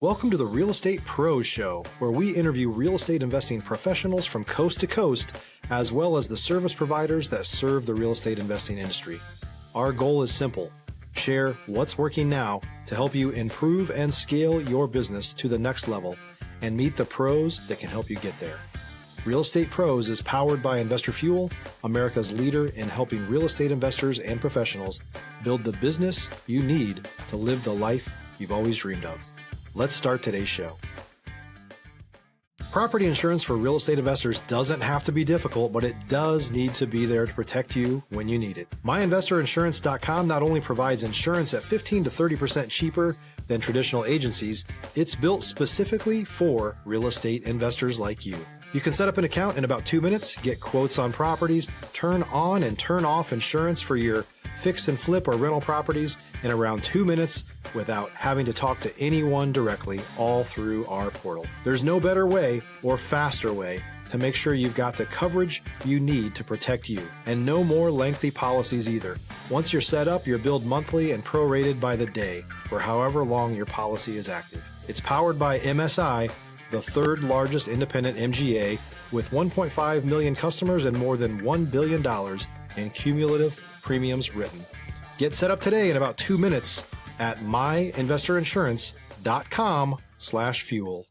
Welcome to the Real Estate Pros Show, where we interview real estate investing professionals from coast to coast, as well as the service providers that serve the real estate investing industry. Our goal is simple: share what's working now to help you improve and scale your business to the next level and meet the pros that can help you get there. Real Estate Pros is powered by Investor Fuel, America's leader in helping real estate investors and professionals build the business you need to live the life you've always dreamed of. Let's start today's show. Property insurance for real estate investors doesn't have to be difficult, but it does need to be there to protect you when you need it. MyInvestorInsurance.com not only provides insurance at 15 to 30% cheaper than traditional agencies, it's built specifically for real estate investors like you. You can set up an account in about 2 minutes, get quotes on properties, turn on and turn off insurance for your fix and flip or rental properties in around 2 minutes without having to talk to anyone directly, all through our portal. There's no better way or faster way to make sure you've got the coverage you need to protect you, and no more lengthy policies either. Once you're set up, you're billed monthly and prorated by the day for however long your policy is active. It's powered by MSI, the third largest independent MGA, with 1.5 million customers and more than $1 billion in cumulative premiums written. Get set up today in about 2 minutes at myinvestorinsurance.com/fuel.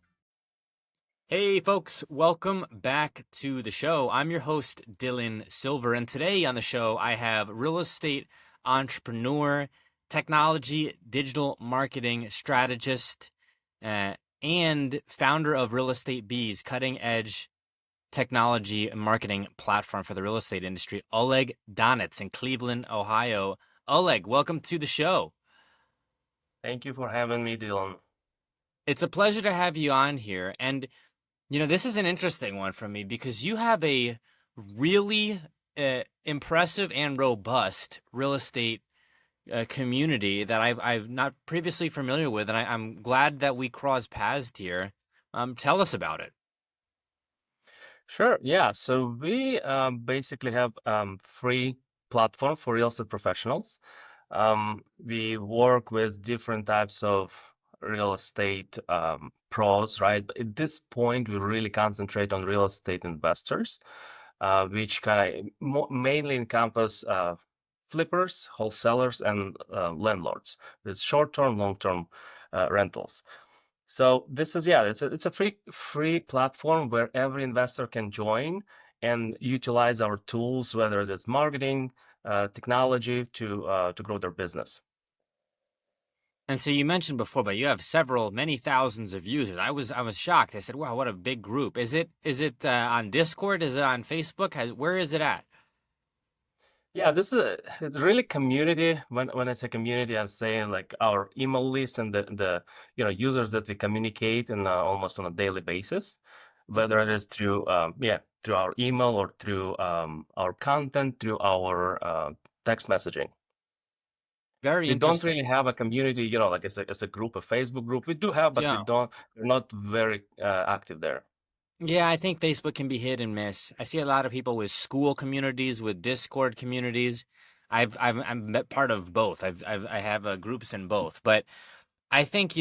Hey folks, welcome back to the show. I'm your host, Dylan Silver, and today on the show I have real estate entrepreneur, technology, digital marketing strategist, and founder of Real Estate Bees, cutting edge technology and marketing platform for the real estate industry, Oleg Donets in Cleveland, Ohio. Oleg, welcome to the show. Thank you for having me, Dylan. It's a pleasure to have you on here. And, you know, this is an interesting one for me because you have a really impressive and robust real estate community that I've not previously familiar with. And I'm glad that we crossed paths here. Tell us about it. Sure. Yeah. So we basically have free platform for real estate professionals. We work with different types of real estate pros, right? But at this point, we really concentrate on real estate investors, which kind of mainly encompass flippers, wholesalers, and landlords with short-term, long-term rentals. So this is, yeah, it's a free platform where every investor can join and utilize our tools, whether it is marketing, technology, to grow their business. And so you mentioned before, but you have many thousands of users. I was shocked. I said, "Wow, what a big group!" Is it on Discord? Is it on Facebook? Where is it at? Yeah, it's really community. When I say community, I'm saying like our email list and the users that we communicate in almost on a daily basis, whether it is through through our email or through our content, through our text messaging. Very We don't interesting. really have a community, like as a group, a Facebook group. We do have, but Yeah. we're not very active there. Yeah, I think Facebook can be hit and miss. I see a lot of people with school communities, with Discord communities. I'm part of both. I have groups in both, but I think,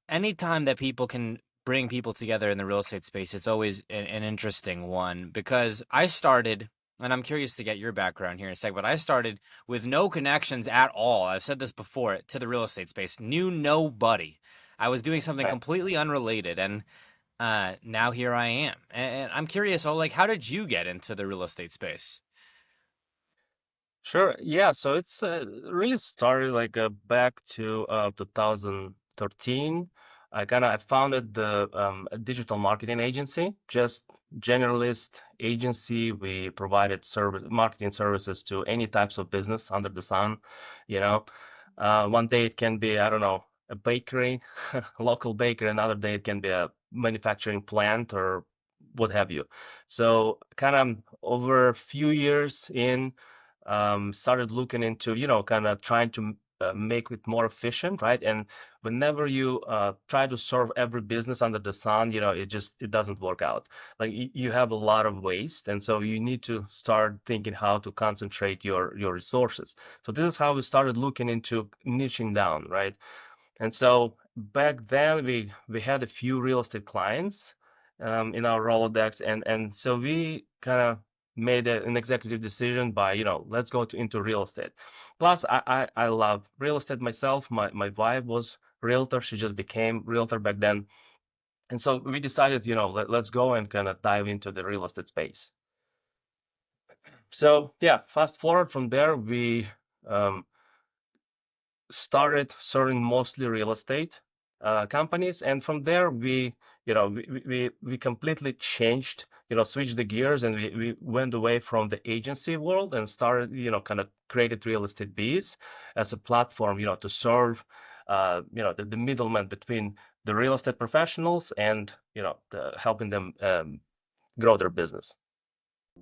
anytime that people can bring people together in the real estate space, it's always an interesting one because I started, and I'm curious to get your background here in a second, but I started with no connections at all. I've said this before, to the real estate space, knew nobody. I was doing something Right. completely unrelated, and now here I am. And I'm curious, Oleg, how did you get into the real estate space? Sure. Yeah. So it's really started like back to 2013. I founded a digital marketing agency, just generalist agency. We provided marketing services to any types of business under the sun. You know, one day it can be, I don't know, a bakery, a local bakery. Another day it can be a manufacturing plant or what have you. So kind of over a few years in, started looking into, kind of trying to make it more efficient, right? And whenever you try to serve every business under the sun, it doesn't work out. Like you have a lot of waste, and so you need to start thinking how to concentrate your resources. So this is how we started looking into niching down, right? And so back then we had a few real estate clients in our Rolodex, and so we kind of made an executive decision by, let's go into real estate. Plus, I love real estate myself. My wife was realtor. She just became realtor back then. And so we decided, let's go and kind of dive into the real estate space. So yeah, fast forward from there, we um, started serving mostly real estate companies, and from there we completely changed, switched the gears, and we went away from the agency world and started, kind of created Real Estate Bees as a platform, to serve the middleman between the real estate professionals and helping them grow their business.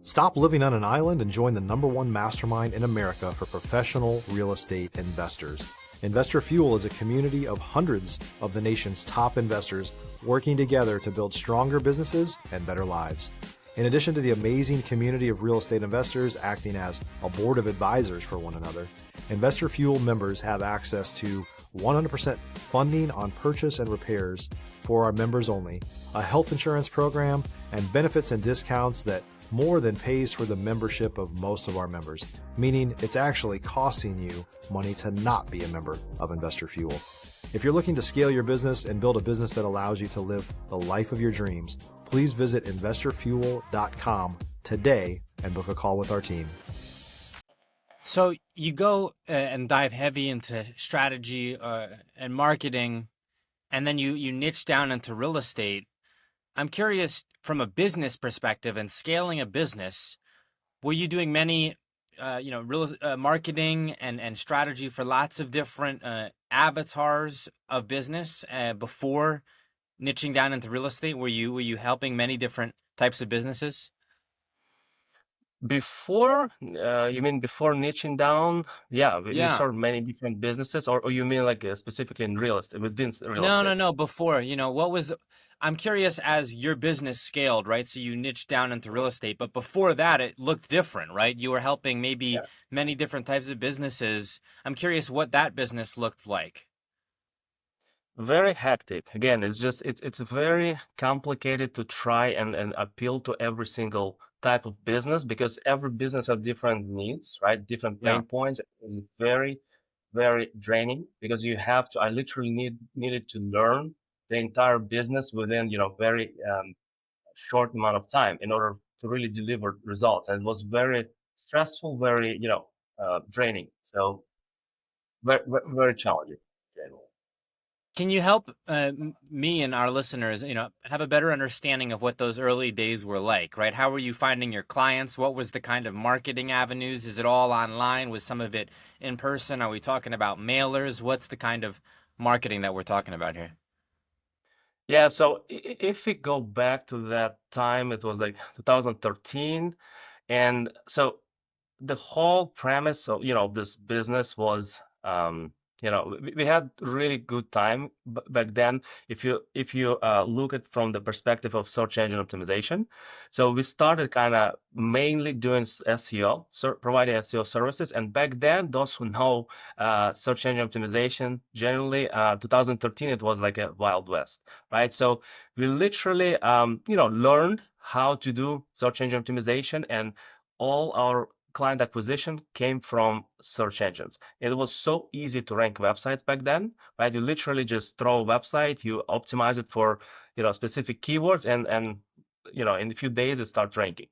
Stop living on an island and join the #1 mastermind in America for professional real estate investors. Investor Fuel is a community of hundreds of the nation's top investors working together to build stronger businesses and better lives. In addition to the amazing community of real estate investors acting as a board of advisors for one another, Investor Fuel members have access to 100% funding on purchase and repairs for our members only, a health insurance program, and benefits and discounts that more than pays for the membership of most of our members, meaning it's actually costing you money to not be a member of Investor Fuel. If you're looking to scale your business and build a business that allows you to live the life of your dreams, please visit investorfuel.com today and book a call with our team. So you go and dive heavy into strategy and marketing, and then you niche down into real estate. I'm curious, from a business perspective and scaling a business, were you doing many, real marketing and strategy for lots of different avatars of business before niching down into real estate? Were you helping many different types of businesses? Before, you mean before niching down? Yeah, we Yeah. serve many different businesses, or you mean like specifically in real estate, within real No, no, estate? no. Before, I'm curious as your business scaled, right? So you niched down into real estate, but before that, it looked different, right? You were helping maybe Yeah. many different types of businesses. I'm curious what that business looked like. Very hectic. Again, it's very complicated to try and appeal to every single type of business, because every business has different needs, right? Different Yeah. pain points. It's very, very draining because I literally needed to learn the entire business within, very short amount of time in order to really deliver results. And it was very stressful, very, draining. So very, very challenging. Generally. Can you help me and our listeners, have a better understanding of what those early days were like, right? How were you finding your clients? What was the kind of marketing avenues? Is it all online? Was some of it in person? Are we talking about mailers? What's the kind of marketing that we're talking about here? Yeah, so if we go back to that time, it was like 2013. And so the whole premise of this business was we had really good time back then, if you look at from the perspective of search engine optimization. So we started kind of mainly doing SEO, providing SEO services. And back then, those who know search engine optimization, generally 2013, it was like a wild west, right? So we literally learned how to do search engine optimization, and all our client acquisition came from search engines. It was so easy to rank websites back then, right? You literally just throw a website, you optimize it for, specific keywords, and in a few days it starts ranking.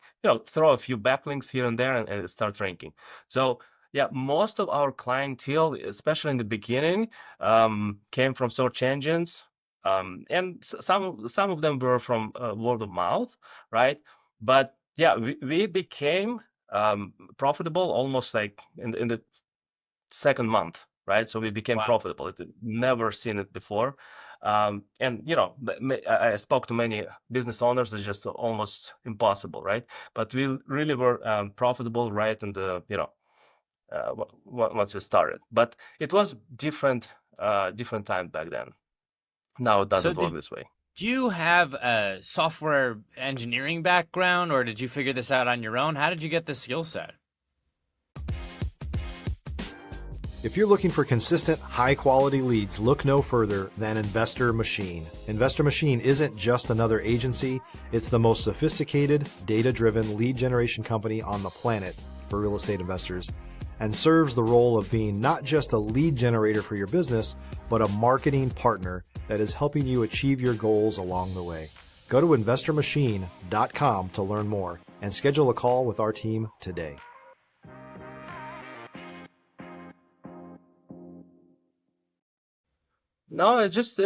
Throw a few backlinks here and there, and it starts ranking. So yeah, most of our clientele, especially in the beginning, came from search engines, and some of them were from word of mouth, right? But yeah, we became profitable almost like in the second month, right? So we became Wow. profitable. It never seen it before. And I spoke to many business owners. It's just almost impossible, right? But we really were profitable right in the once we started. But it was different time back then. Now it So doesn't work did this way. you have a software engineering background, or did you figure this out on your own? How did you get this skill set? If you're looking for consistent, high-quality leads, look no further than Investor Machine. Investor Machine isn't just another agency, it's the most sophisticated, data-driven lead generation company on the planet for real estate investors, and serves the role of being not just a lead generator for your business, but a marketing partner that is helping you achieve your goals along the way. Go to investormachine.com to learn more and schedule a call with our team today. No, it's just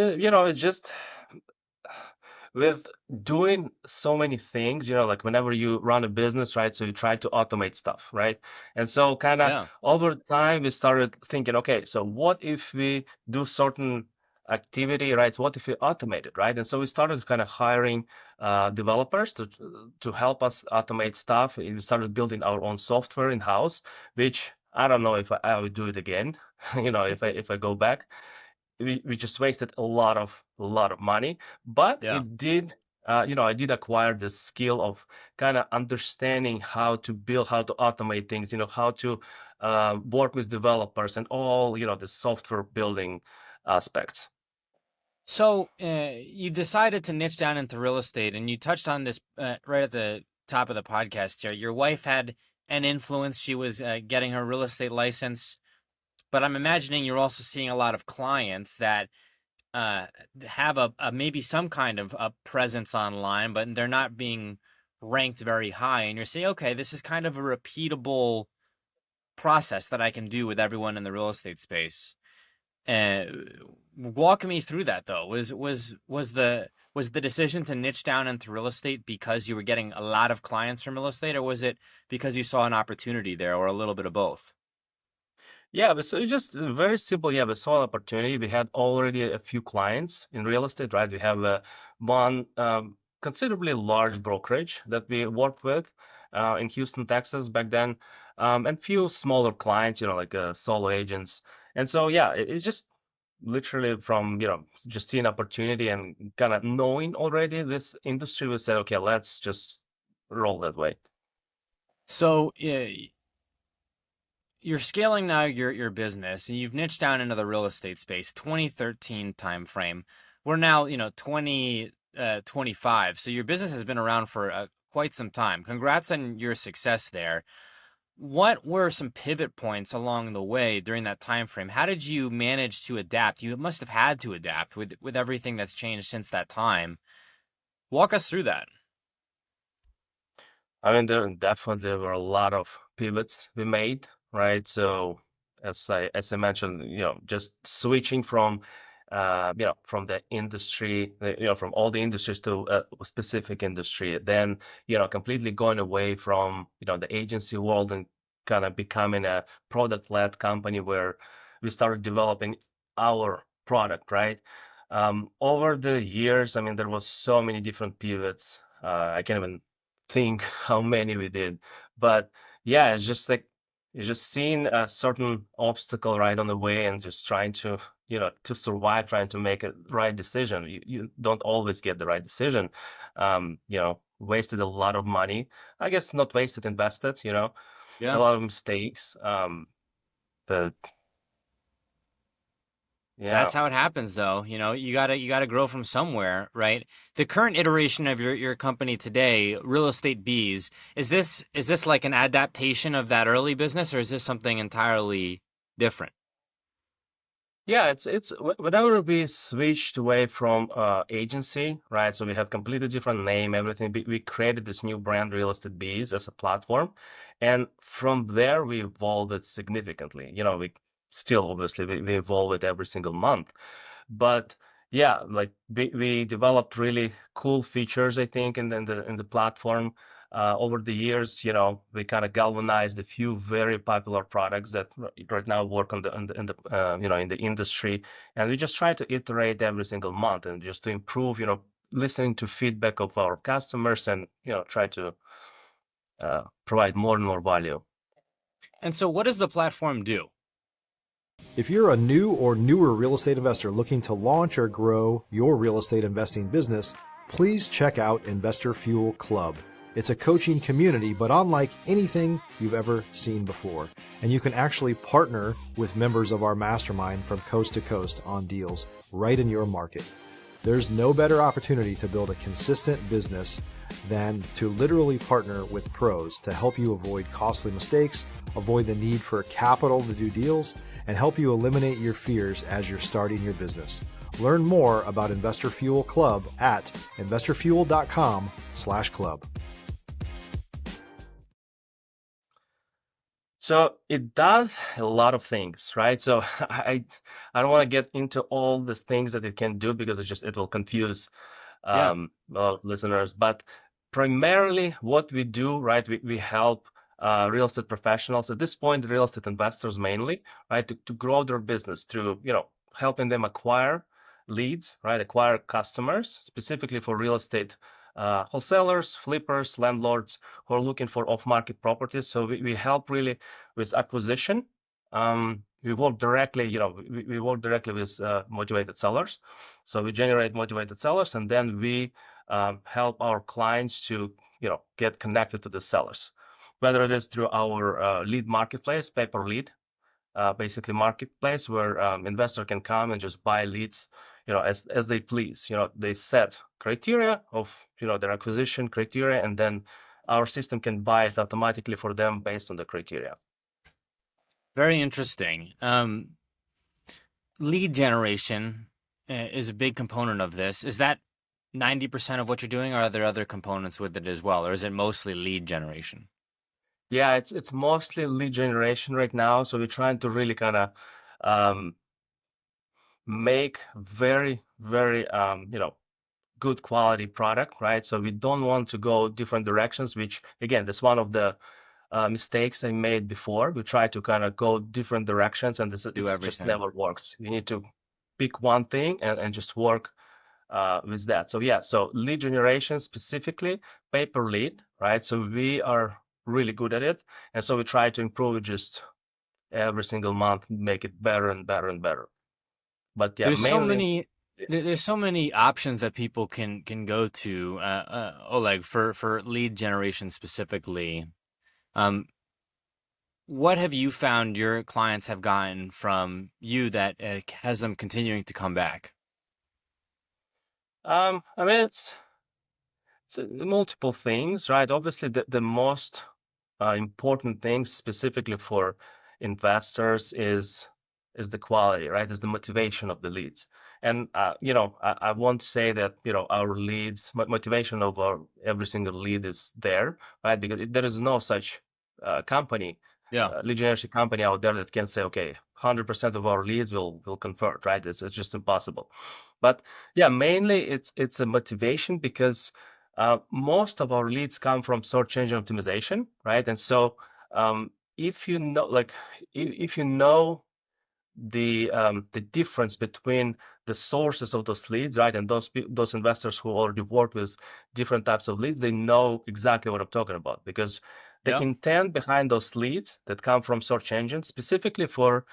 with doing so many things, like whenever you run a business, right? So you try to automate stuff, right? And so kind of Yeah. over time, we started thinking, okay, so what if we do certain activity, right? What if we automate it, right? And so we started kind of hiring developers to help us automate stuff. We started building our own software in-house, which I don't know if I would do it again, if I go back. We just wasted a lot of money, but Yeah. it did I did acquire the skill of kind of understanding how to build, how to automate things, how to work with developers and all the software building aspects. So you decided to niche down into real estate, and you touched on this right at the top of the podcast here. Your wife had an influence. She was getting her real estate license, but I'm imagining you're also seeing a lot of clients that uh, have a maybe some kind of a presence online, but they're not being ranked very high. And you're saying, okay, this is kind of a repeatable process that I can do with everyone in the real estate space. Uh, Walk me through that though. Was the decision to niche down into real estate because you were getting a lot of clients from real estate, or was it because you saw an opportunity there, or a little bit of both? Yeah, but so it's just very simple. Yeah, we saw an opportunity. We had already a few clients in real estate, right? We have one considerably large brokerage that we worked with in Houston, Texas back then, and few smaller clients, like solo agents. And so, yeah, it's just literally from, just seeing opportunity and kind of knowing already this industry, we said, okay, let's just roll that way. So you're scaling now your business, and you've niched down into the real estate space. 2013 timeframe. We're now 2025. So your business has been around for quite some time. Congrats on your success there. What were some pivot points along the way during that time frame? How did you manage to adapt? You must have had to adapt with everything that's changed since that time. Walk us through that. I mean, there definitely were a lot of pivots we made, right? So as I mentioned, just switching from from the industry, from all the industries to a specific industry, then completely going away from the agency world and kind of becoming a product-led company where we started developing our product, right? Over the years, I mean, there was so many different pivots. I can't even think how many we did, but yeah, it's just like you're just seeing a certain obstacle right on the way and just trying to to survive, trying to make a right decision. You don't always get the right decision. Wasted a lot of money. I guess not wasted, invested, a Yeah. lot of mistakes. But That's yeah. how it happens though. You gotta grow from somewhere, right? The current iteration of your company today, Real Estate Bees, is this like an adaptation of that early business, or is this something entirely different? Yeah, whenever we switched away from agency, right? So we had completely different name, everything. We created this new brand, Real Estate Bees, as a platform, and from there we evolved it significantly. We still obviously we evolve it every single month, but yeah, like we developed really cool features, I think, in the platform. Over the years, we kind of galvanized a few very popular products that right now work on the in the industry, and we just try to iterate every single month and just to improve, listening to feedback of our customers and try to provide more and more value. And so what does the platform do? If you're a new or newer real estate investor looking to launch or grow your real estate investing business, please check out Investor Fuel Club. It's a coaching community, but unlike anything you've ever seen before. And you can actually partner with members of our mastermind from coast to coast on deals right in your market. There's no better opportunity to build a consistent business than to literally partner with pros to help you avoid costly mistakes, avoid the need for capital to do deals, and help you eliminate your fears as you're starting your business. Learn more about Investor Fuel Club at investorfuel.com/club. So it does a lot of things, right? So I don't want to get into all these things that it can do because it will confuse Yeah. listeners. But primarily what we do, right, we help real estate professionals, at this point, real estate investors mainly, right, to grow their business through, helping them acquire leads, right, acquire customers, specifically for real estate wholesalers, flippers, landlords who are looking for off-market properties. So we help really with acquisition. We work directly, we work directly with motivated sellers. So we generate motivated sellers, and then we help our clients to, get connected to the sellers, whether it is through our lead marketplace, pay-per lead, basically marketplace where investor can come and just buy leads, as they please. They set criteria of, their acquisition criteria, and then our system can buy it automatically for them based on the criteria. Very interesting. Lead generation is a big component of this. Is that 90% of what you're doing, or are there other components with it as well, or is it mostly lead generation? Yeah, it's mostly lead generation right now. So we're trying to really kind of make very, very good quality product, right? So we don't want to go different directions, which again, that's one of the mistakes I made before. We try to kind of go different directions, and it just Everything. never works. You need to pick one thing and just work with that. So yeah, so lead generation specifically, pay-per lead, right? So we are really good at it, and so we try to improve it just every single month, make it better and better and better. But yeah, There's so mainly. many there's so many options that people can go to, Oleg, for lead generation specifically. What have you found your clients have gotten from you that has them continuing to come back? I mean, it's multiple things, right? Obviously, the most important thing specifically for investors is the quality, right? Is the motivation of the leads. And I won't say that our leads motivation of our every single lead is there, right? Because there is no such company, Yeah. lead generation company out there that can say, okay, 100% of our leads will convert, right? It's just impossible. But yeah, mainly it's a motivation because most of our leads come from search engine optimization, right? And so if you know, like, if you know the difference between the sources of those leads, right, and those investors who already work with different types of leads, they know exactly what I'm talking about, because the Yeah. intent behind those leads that come from search engines, specifically for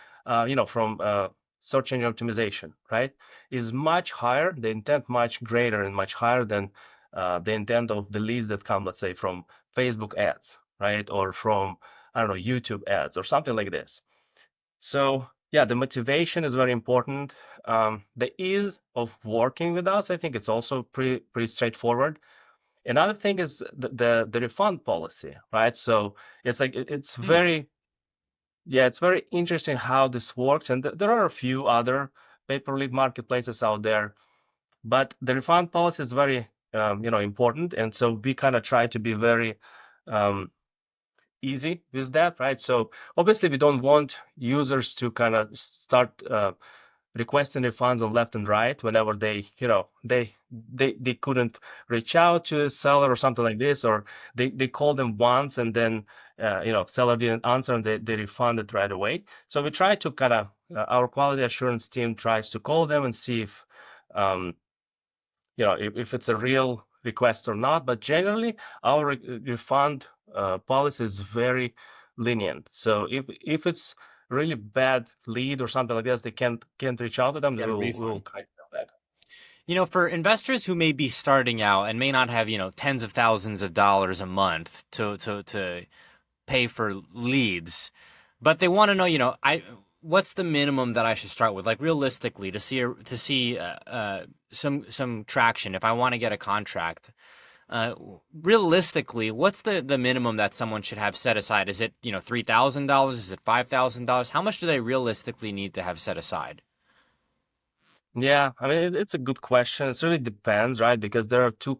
from search engine optimization, right, is much higher. The intent much greater and much higher than the intent of the leads that come, let's say, from Facebook ads, right, or from, I don't know, YouTube ads or something like this. So yeah, the motivation is very important. The ease of working with us, I think it's also pretty straightforward. Another thing is the refund policy, right? So it's like it's very interesting how this works, and there are a few other pay-per-lead marketplaces out there, but the refund policy is very important, and so we kind of try to be very easy with that, right? So obviously we don't want users to kind of start requesting refunds on left and right whenever they couldn't reach out to a seller or something like this, or they called them once and then seller didn't answer and they refunded right away. So we try to kind of our quality assurance team tries to call them and see if if it's a real request or not. But generally, our refund policy is very lenient. So if it's really bad lead or something like this, they can't reach out to them, Get a we will refund. kind of back. For investors who may be starting out and may not have, tens of thousands of dollars a month to pay for leads, but they want to know, what's the minimum that I should start with, like realistically, to see some traction if I want to get a contract. Uh, Realistically, what's the minimum that someone should have set aside? Is it, $3,000? Is it $5,000? How much do they realistically need to have set aside? Yeah, I mean, it's a good question. It really depends, right? Because there are two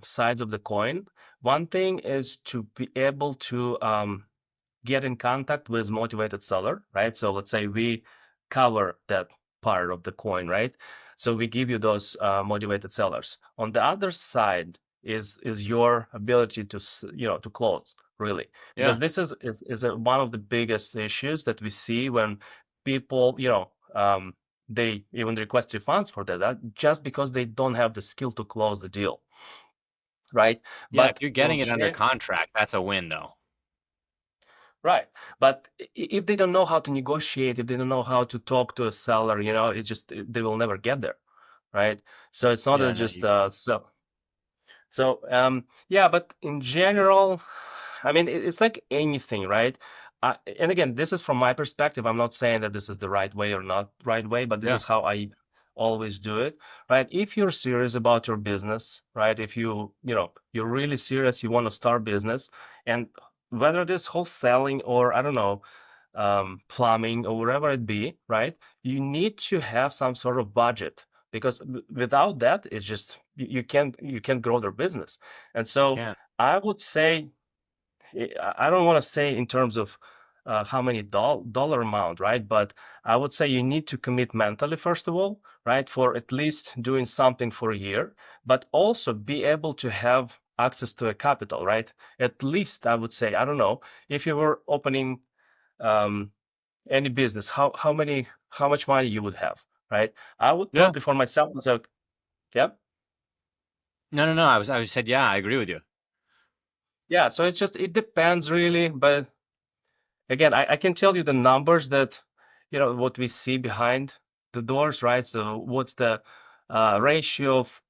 sides of the coin. One thing is to be able to get in contact with motivated seller, right? So let's say we cover that part of the coin, right? So we give you those motivated sellers. On the other side is your ability to to close, really, because Yeah. this is one of the biggest issues that we see when people they even request refunds for just because they don't have the skill to close the deal, right? Yeah, if But you're getting in it under gen contract, that's a win though. Right. But if they don't know how to negotiate, if they don't know how to talk to a seller, it's just they will never get there, right? So it's not Yeah, no, just yeah, but in general, I mean, it's like anything, right? And again, this is from my perspective. I'm not saying that this is the right way or not right way, but this yeah, is how I always do it, right? If you're serious about your business, right? If you're really serious, you want to start business, and whether it is wholesaling or I don't know, plumbing or whatever it be, right? You need to have some sort of budget because without that, it's just you can't grow their business. And you so can. I would say I don't want to say in terms of how many dollar amount, right? But I would say you need to commit mentally first of all, right, for at least doing something for a year, but also be able to have access to a capital, right? At least I would say I don't know if you were opening um, any business, how much money you would have, right? I would Yeah. probably for myself, so yeah, No, no, no. I said, yeah, I agree with you. yeah. So it depends really, but again, I can tell you the numbers that what we see behind the doors, right? So what's the ratio of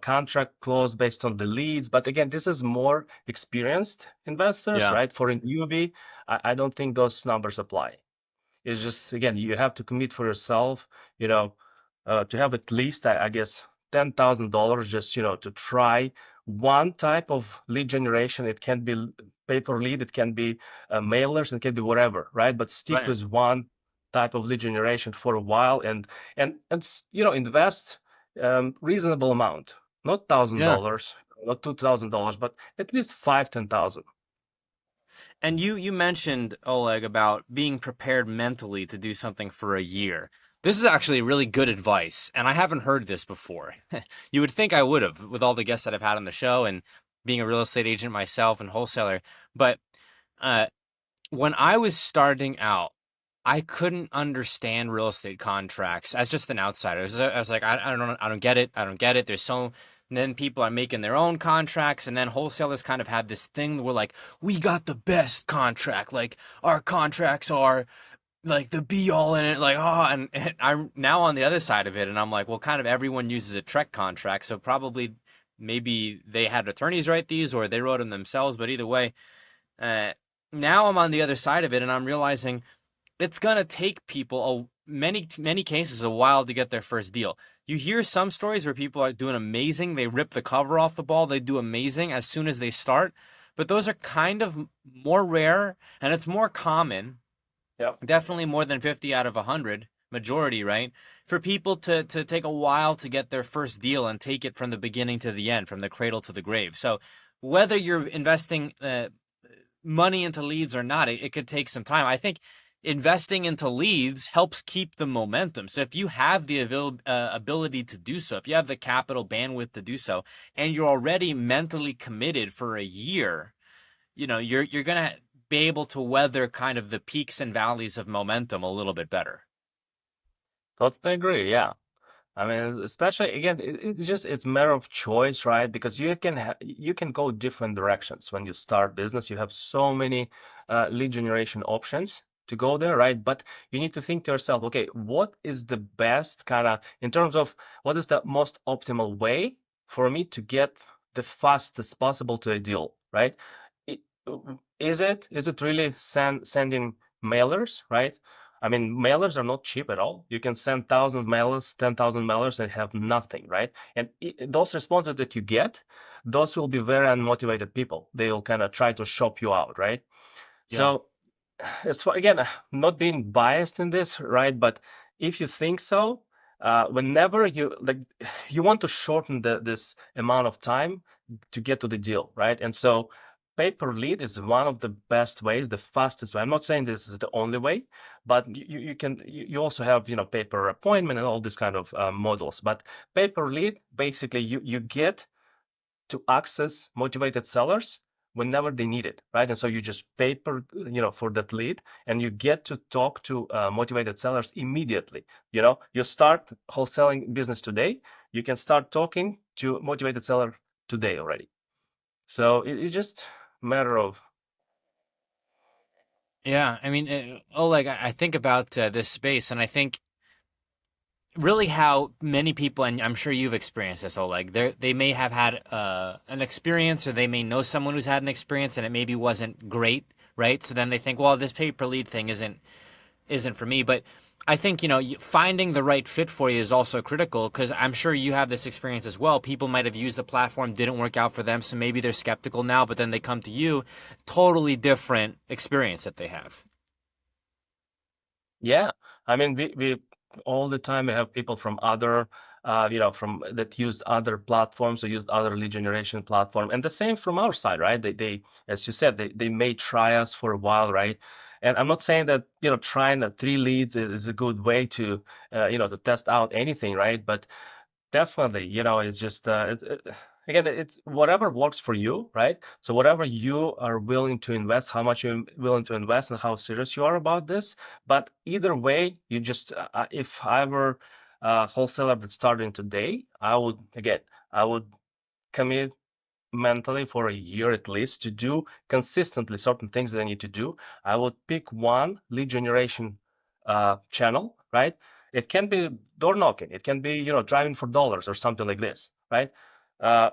contract close based on the leads? But again, this is more experienced investors, Yeah. right? For a newbie, I don't think those numbers apply. It's just, again, you have to commit for yourself, you know, to have at least, I guess, $10,000 just, to try one type of lead generation. It can be paper lead, it can be mailers, it can be whatever, right? But stick Right. with one type of lead generation for a while and invest reasonable amount, not thousand Yeah. dollars, not $2,000, but at least 5, 10,000. And you mentioned, Oleg, about being prepared mentally to do something for a year. This is actually really good advice, and I haven't heard this before. You would think I would have with all the guests that I've had on the show and being a real estate agent myself and wholesaler. But uh, when I was starting out, I couldn't understand real estate contracts as just an outsider. I was like, I don't get it. I don't get it. And then people are making their own contracts, and then wholesalers kind of have this thing where like, we got the best contract. Like our contracts are like the be all in it. Like, oh, and I'm now on the other side of it, and I'm like, well, kind of everyone uses a Trek contract, so probably maybe they had attorneys write these or they wrote them themselves. But either way, uh, now I'm on the other side of it, and I'm realizing it's gonna take people many cases a while to get their first deal. You hear some stories where people are doing amazing, they rip the cover off the ball, they do amazing as soon as they start, but those are kind of more rare and it's more common, Yeah. definitely more than 50 out of 100, majority, right? For people to take a while to get their first deal and take it from the beginning to the end, from the cradle to the grave. So whether you're investing money into leads or not, it could take some time. I think investing into leads helps keep the momentum. So if you have the ability to do so, if you have the capital bandwidth to do so, and you're already mentally committed for a year, you're gonna be able to weather kind of the peaks and valleys of momentum a little bit better. Totally agree. Yeah. I mean, especially again, it's matter of choice, right? Because you can go different directions when you start business. You have so many lead generation options to go there, right? But you need to think to yourself, okay, what is the best kind of, in terms of what is the most optimal way for me to get the fastest possible to a deal, right? It, is it really sending mailers, right? I mean, mailers are not cheap at all. You can send 1,000 mailers, 10,000 mailers and have nothing, right? And those responses that you get, those will be very unmotivated people. They will kind of try to shop you out, right? Yeah. So, as far, again, not being biased in this, right? But if you think so, whenever you want to shorten this amount of time to get to the deal, right? And so pay per lead is one of the best ways, the fastest way. I'm not saying this is the only way, but you also have, pay per appointment and all these kind of models. But pay per lead, basically you get to access motivated sellers whenever they need it, right? And so you just pay per, for that lead, and you get to talk to motivated sellers immediately. You start wholesaling business today, you can start talking to motivated seller today already. So it's just a matter of. Yeah, I mean, Oleg, I think about this space, and I think really how many people, and I'm sure you've experienced this, Oleg, they may have had an experience, or they may know someone who's had an experience, and it maybe wasn't great, right? So then they think, well, this pay per lead thing isn't for me. But I think, finding the right fit for you is also critical, because I'm sure you have this experience as well. People might have used the platform, didn't work out for them, so maybe they're skeptical now, but then they come to you, totally different experience that they have. Yeah, I mean, we all the time we have people from other, from that used other platforms or used other lead generation platform, and the same from our side, right? They as you said, they may try us for a while, right? And I'm not saying that trying 3 leads is a good way to to test out anything, right? But definitely, it's just again, it's whatever works for you, right? So whatever you are willing to invest, how much you're willing to invest, and how serious you are about this. But either way, you just if I were a wholesaler that starting today, I would commit mentally for a year at least to do consistently certain things that I need to do. I would pick one lead generation channel, right? It can be door knocking, it can be driving for dollars or something like this, right?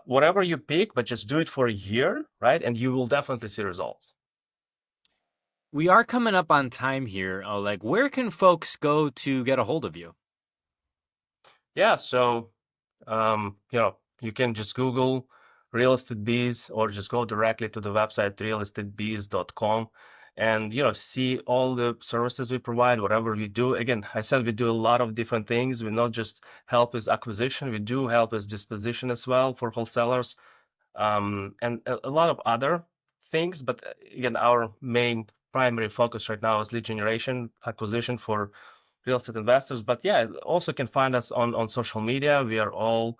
Whatever you pick, but just do it for a year, right? And you will definitely see results. We are coming up on time here, Oleg. Where can folks go to get a hold of you? Yeah, so you can just Google real estate bees, or just go directly to the website realestatebees.com and see all the services we provide, whatever we do. Again, I said we do a lot of different things. We not just help with acquisition, we do help with disposition as well for wholesalers, and a lot of other things. But again, our main primary focus right now is lead generation, acquisition for real estate investors. But yeah, also can find us on social media. We are all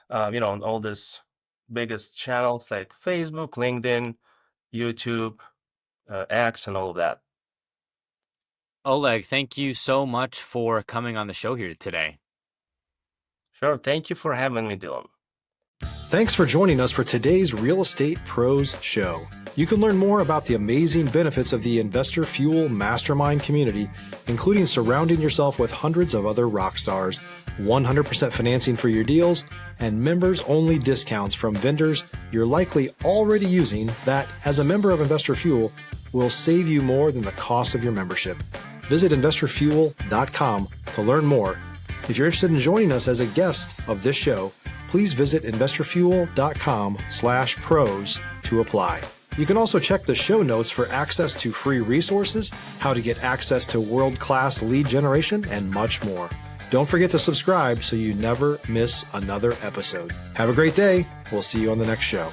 on all these biggest channels like Facebook, LinkedIn, YouTube, X, and all of that. Oleg, thank you so much for coming on the show here today. Sure. Thank you for having me, Dylan. Thanks for joining us for today's Real Estate Pros Show. You can learn more about the amazing benefits of the Investor Fuel Mastermind community, including surrounding yourself with hundreds of other rock stars, 100% financing for your deals, and members-only discounts from vendors you're likely already using that, as a member of Investor Fuel, will save you more than the cost of your membership. Visit investorfuel.com to learn more. If you're interested in joining us as a guest of this show, please visit investorfuel.com/pros to apply. You can also check the show notes for access to free resources, how to get access to world-class lead generation, and much more. Don't forget to subscribe so you never miss another episode. Have a great day. We'll see you on the next show.